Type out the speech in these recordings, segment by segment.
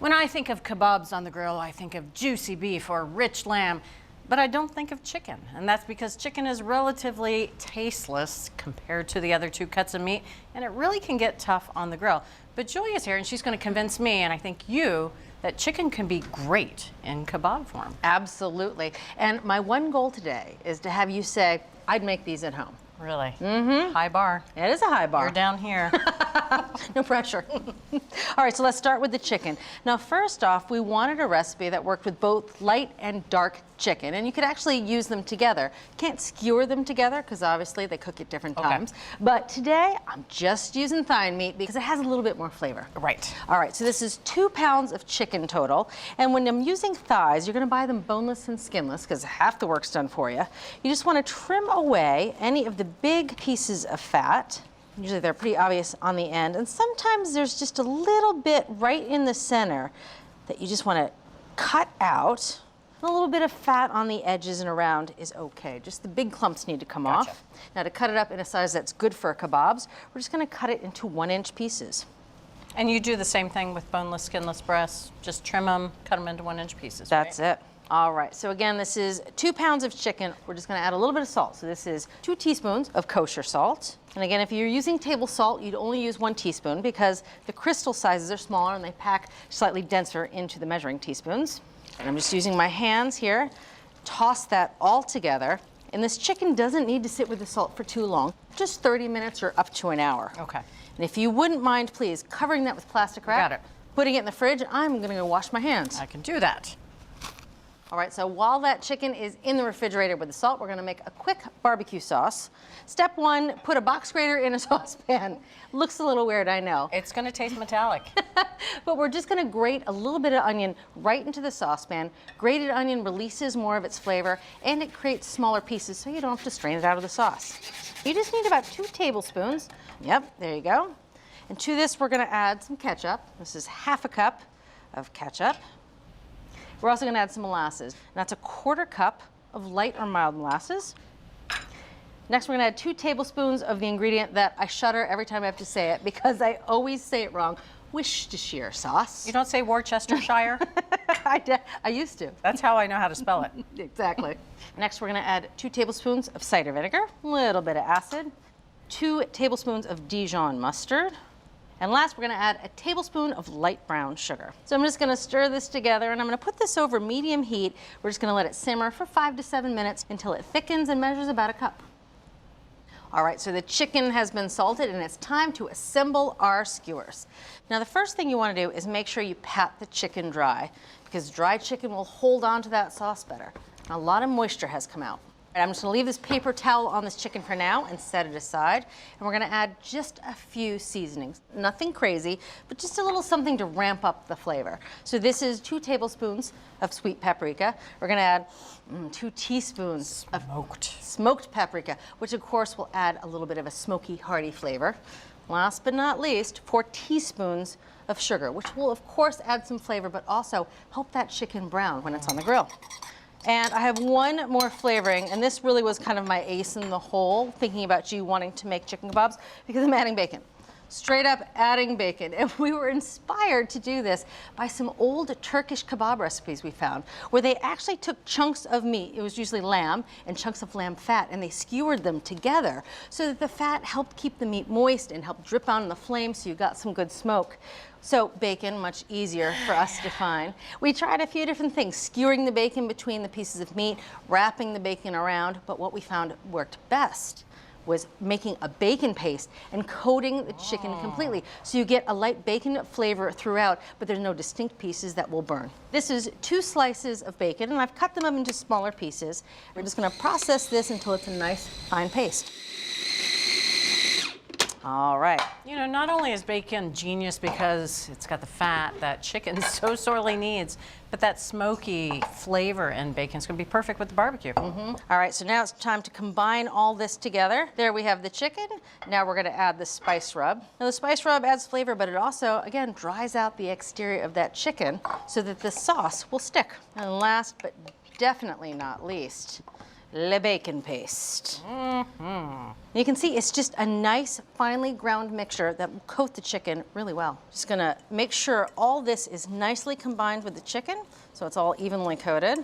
When I think of kebabs on the grill, I think of juicy beef or rich lamb, but I don't think of chicken. And that's because chicken is relatively tasteless compared to the other two cuts of meat, and it really can get tough on the grill. But Julia's here, and she's going to convince me, and I think you, that chicken can be great in kebab form. Absolutely. And my one goal today is to have you say, I'd make these at home. Really? Mm-hmm. High bar. It is a high bar. You're down here. No pressure. All right, so let's start with the chicken. Now, first off, we wanted a recipe that worked with both light and dark chicken, and you could actually use them together. You can't skewer them together because obviously they cook at different times. But today, I'm just using thigh meat because it has a little bit more flavor. Right. All right, so this is 2 pounds of chicken total. And when I'm using thighs, you're gonna buy them boneless and skinless because half the work's done for you. You just wanna trim away any of the big pieces of fat. Usually they're pretty obvious on the end. And sometimes there's just a little bit right in the center that you just wanna cut out. And a little bit of fat on the edges and around is okay. Just the big clumps need to come off. Now to cut it up in a size that's good for kebabs, we're just gonna cut it into 1-inch pieces. And you do the same thing with boneless, skinless breasts. Just trim them, cut them into 1-inch pieces. That's it. All right, so again, this is 2 pounds of chicken. We're just gonna add a little bit of salt. So this is 2 teaspoons of kosher salt. And again, if you're using table salt, you'd only use 1 teaspoon because the crystal sizes are smaller and they pack slightly denser into the measuring teaspoons. And I'm just using my hands here, toss that all together. And this chicken doesn't need to sit with the salt for too long, just 30 minutes or up to an hour. Okay. And if you wouldn't mind, please, covering that with plastic wrap, Got it. putting it in the fridge, I'm gonna go wash my hands. I can do that. All right, so while that chicken is in the refrigerator with the salt, we're gonna make a quick barbecue sauce. Step 1, put a box grater in a saucepan. Looks a little weird, I know. It's gonna taste metallic. But we're just gonna grate a little bit of onion right into the saucepan. Grated onion releases more of its flavor and it creates smaller pieces so you don't have to strain it out of the sauce. You just need about 2 tablespoons. Yep, there you go. And to this, we're gonna add some ketchup. This is ½ a cup of ketchup. We're also gonna add some molasses. And that's a 1/4 cup of light or mild molasses. Next, we're gonna add 2 tablespoons of the ingredient that I shudder every time I have to say it because I always say it wrong, Worcestershire sauce. You don't say Worcestershire? I used to. That's how I know how to spell it. Exactly. Next, we're gonna add 2 tablespoons of cider vinegar, a little bit of acid, 2 tablespoons of Dijon mustard, and last, we're gonna add a tablespoon of light brown sugar. So I'm just gonna stir this together and I'm gonna put this over medium heat. We're just gonna let it simmer for 5 to 7 minutes until it thickens and measures about a cup. All right, so the chicken has been salted and it's time to assemble our skewers. Now the first thing you wanna do is make sure you pat the chicken dry because dry chicken will hold on to that sauce better. A lot of moisture has come out. I'm just gonna leave this paper towel on this chicken for now and set it aside. And we're gonna add just a few seasonings. Nothing crazy, but just a little something to ramp up the flavor. So this is 2 tablespoons of sweet paprika. We're gonna add 2 teaspoons of smoked paprika, which of course will add a little bit of a smoky, hearty flavor. Last but not least, 4 teaspoons of sugar, which will of course add some flavor, but also help that chicken brown when it's on the grill. And I have one more flavoring, and this really was kind of my ace in the hole, thinking about you wanting to make chicken kebabs, because I'm adding bacon. Straight up adding bacon. And we were inspired to do this by some old Turkish kebab recipes we found, where they actually took chunks of meat, it was usually lamb, and chunks of lamb fat, and they skewered them together so that the fat helped keep the meat moist and helped drip on the flame so you got some good smoke. So bacon, much easier for us to find. We tried a few different things, skewering the bacon between the pieces of meat, wrapping the bacon around, but what we found worked best was making a bacon paste and coating the chicken completely. So you get a light bacon flavor throughout, but there's no distinct pieces that will burn. This is 2 slices of bacon, and I've cut them up into smaller pieces. We're just gonna process this until it's a nice fine paste. All right. You know, not only is bacon genius because it's got the fat that chicken so sorely needs, but that smoky flavor in bacon is going to be perfect with the barbecue. All right, so now it's time to combine all this together. There we have the chicken. Now we're going to add the spice rub. Now the spice rub adds flavor, but it also, again, dries out the exterior of that chicken so that the sauce will stick. And last but definitely not least, le bacon paste. You can see it's just a nice, finely ground mixture that will coat the chicken really well. Just gonna make sure all this is nicely combined with the chicken, so it's all evenly coated.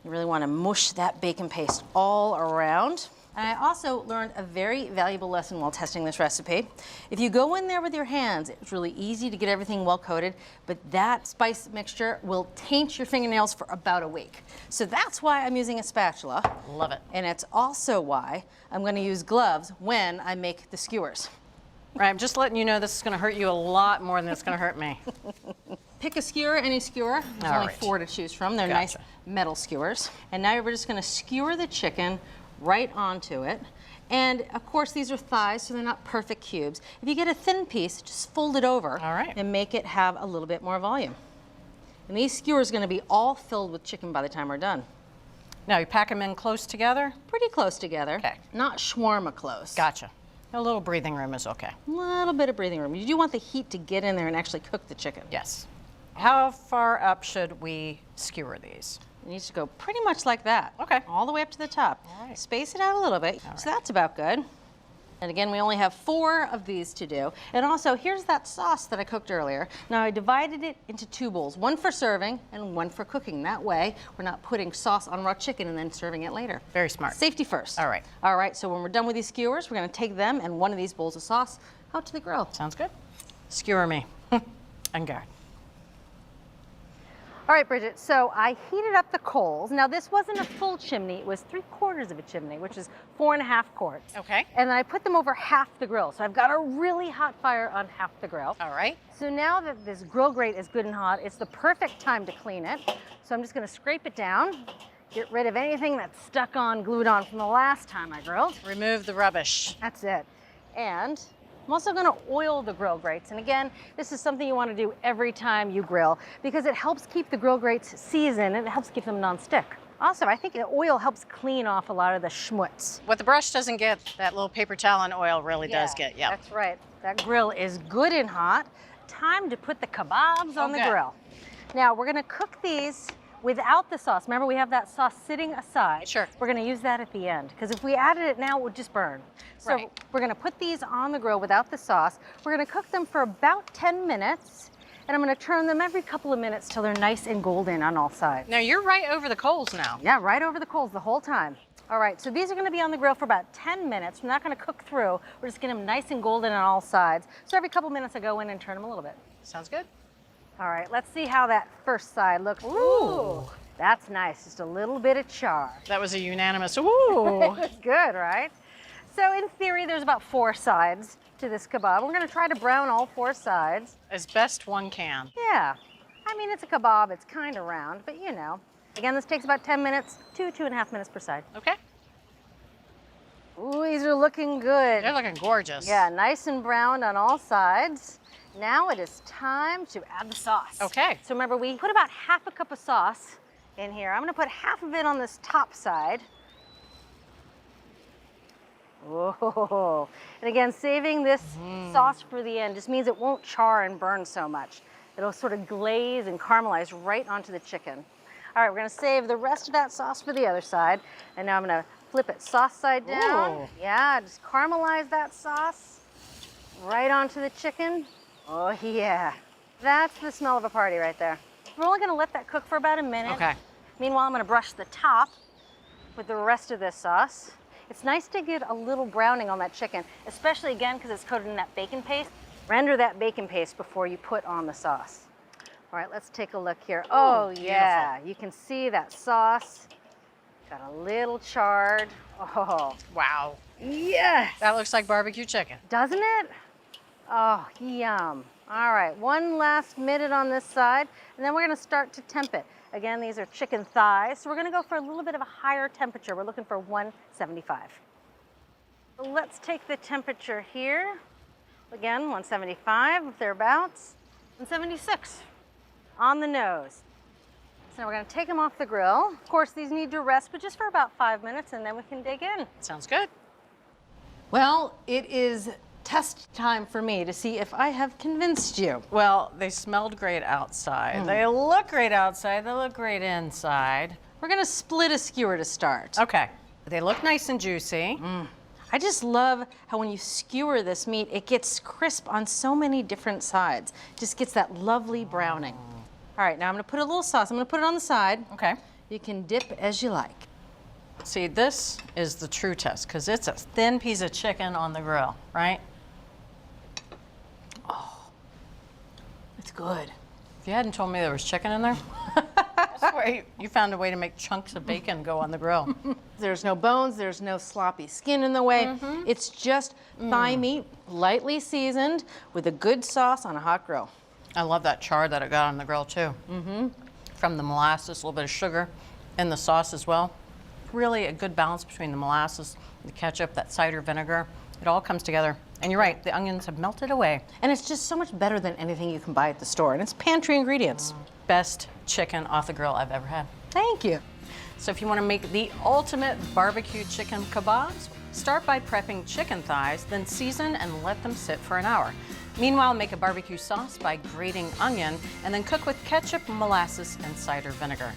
You really wanna mush that bacon paste all around. And I also learned a very valuable lesson while testing this recipe. If you go in there with your hands, it's really easy to get everything well coated, but that spice mixture will taint your fingernails for about a week. So that's why I'm using a spatula. Love it. And it's also why I'm gonna use gloves when I make the skewers. Right, I'm just letting you know this is gonna hurt you a lot more than it's gonna hurt me. Pick a skewer, any skewer. There's All only right. 4 to choose from. They're Gotcha. nice metal skewers. And now we're just gonna skewer the chicken right onto it. And of course, these are thighs, so they're not perfect cubes. If you get a thin piece, just fold it over All right. and make it have a little bit more volume. And these skewers are gonna be all filled with chicken by the time we're done. Now you pack them in close together? Pretty close together. Okay. Not shawarma close. Gotcha. A little breathing room is okay. A little bit of breathing room. You do want the heat to get in there and actually cook the chicken. Yes. How far up should we skewer these? It needs to go pretty much like that. Okay. All the way up to the top. All right. Space it out a little bit. So that's about good. And again, we only have 4 of these to do. And also, here's that sauce that I cooked earlier. Now, I divided it into 2 bowls, one for serving and one for cooking. That way, we're not putting sauce on raw chicken and then serving it later. Very smart. Safety first. All right. All right, so when we're done with these skewers, we're gonna take them and one of these bowls of sauce out to the grill. Sounds good. Skewer me. And guard. All right, Bridget, so I heated up the coals. Now, this wasn't a full chimney, it was 3/4 of a chimney, which is 4.5 quarts. Okay. And I put them over half the grill. So I've got a really hot fire on half the grill. All right. So now that this grill grate is good and hot, it's the perfect time to clean it. So I'm just gonna scrape it down, get rid of anything that's stuck on, glued on from the last time I grilled. Remove the rubbish. That's it. And I'm also gonna oil the grill grates. And again, this is something you wanna do every time you grill because it helps keep the grill grates seasoned and it helps keep them nonstick. Also, I think the oil helps clean off a lot of the schmutz. What the brush doesn't get, that little paper towel and oil really does get. Yeah. That's right. That grill is good and hot. Time to put the kebabs on the Okay. grill. Now, we're gonna cook these without the sauce. Remember, we have that sauce sitting aside. Sure. We're gonna use that at the end, because if we added it now, it would just burn. So Right. we're gonna put these on the grill without the sauce. We're gonna cook them for about 10 minutes, and I'm gonna turn them every couple of minutes till they're nice and golden on all sides. Now you're right over the coals now. Yeah, right over the coals the whole time. All right, so these are gonna be on the grill for about 10 minutes. We're not gonna cook through. We're just getting them nice and golden on all sides. So every couple minutes I go in and turn them a little bit. Sounds good. All right, let's see how that first side looks. Ooh, that's nice, just a little bit of char. That was a unanimous ooh. It's good, right? So in theory, there's about 4 sides to this kebab. We're gonna try to brown all 4 sides. As best one can. Yeah, I mean, it's a kebab, it's kind of round, but you know. Again, this takes about 10 minutes, 2.5 minutes per side. Okay. Ooh, these are looking good. They're looking gorgeous. Yeah, nice and browned on all sides. Now it is time to add the sauce. Okay. So remember, we put about half a cup of sauce in here. I'm gonna put half of it on this top side. Whoa. And again, saving this sauce for the end just means it won't char and burn so much. It'll sort of glaze and caramelize right onto the chicken. All right, we're gonna save the rest of that sauce for the other side. And now I'm gonna flip it sauce side down. Ooh. Yeah, just caramelize that sauce right onto the chicken. Oh yeah, that's the smell of a party right there. We're only gonna let that cook for about a minute. Okay. Meanwhile, I'm gonna brush the top with the rest of this sauce. It's nice to get a little browning on that chicken, especially again, because it's coated in that bacon paste. Render that bacon paste before you put on the sauce. All right, let's take a look here. Oh yeah, you can see that sauce. Got a little charred. Oh, Wow. yes. That looks like barbecue chicken. Doesn't it? Oh, yum. All right, one last minute on this side, and then we're gonna start to temp it. Again, these are chicken thighs, so we're gonna go for a little bit of a higher temperature. We're looking for 175. So let's take the temperature here. Again, 175, thereabouts. 176 on the nose. So now we're gonna take them off the grill. Of course, these need to rest, but just for about 5 minutes, and then we can dig in. Sounds good. Well, it is test time for me to see if I have convinced you. Well, they smelled great outside. They look great outside. They look great inside. We're gonna split a skewer to start. Okay. They look nice and juicy. I just love how when you skewer this meat, it gets crisp on so many different sides. Just gets that lovely browning. All right, now I'm gonna put a little sauce. I'm gonna put it on the side. Okay. You can dip as you like. See, this is the true test because it's a thin piece of chicken on the grill, right? It's good. If you hadn't told me there was chicken in there, I swear you found a way to make chunks of bacon go on the grill. There's no bones, there's no sloppy skin in the way. It's just thigh meat, lightly seasoned with a good sauce on a hot grill. I love that char that it got on the grill too. From the molasses, a little bit of sugar in the sauce as well. Really a good balance between the molasses, the ketchup, that cider vinegar. It all comes together. And you're right, the onions have melted away. And it's just so much better than anything you can buy at the store. And it's pantry ingredients. Best chicken off the grill I've ever had. Thank you. So if you want to make the ultimate barbecue chicken kebabs, start by prepping chicken thighs, then season and let them sit for an hour. Meanwhile, make a barbecue sauce by grating onion and then cook with ketchup, molasses, and cider vinegar.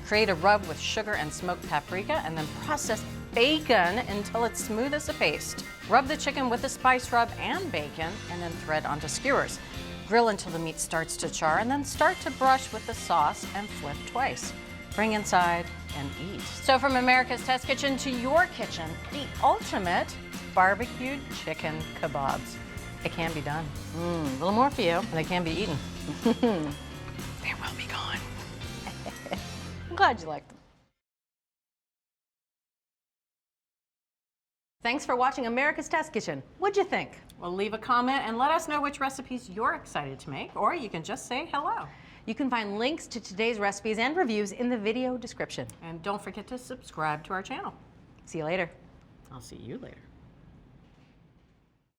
Create a rub with sugar and smoked paprika and then process bacon until it's smooth as a paste. Rub the chicken with the spice rub and bacon and then thread onto skewers. Grill until the meat starts to char and then start to brush with the sauce and flip twice. Bring inside and eat. So from America's Test Kitchen to your kitchen, the ultimate barbecued chicken kebabs. It can be done. A little more for you. And they can be eaten. They will be gone. I'm glad you liked them. Thanks for watching America's Test Kitchen. What'd you think? Well, leave a comment and let us know which recipes you're excited to make, or you can just say hello. You can find links to today's recipes and reviews in the video description. And don't forget to subscribe to our channel. See you later. I'll see you later.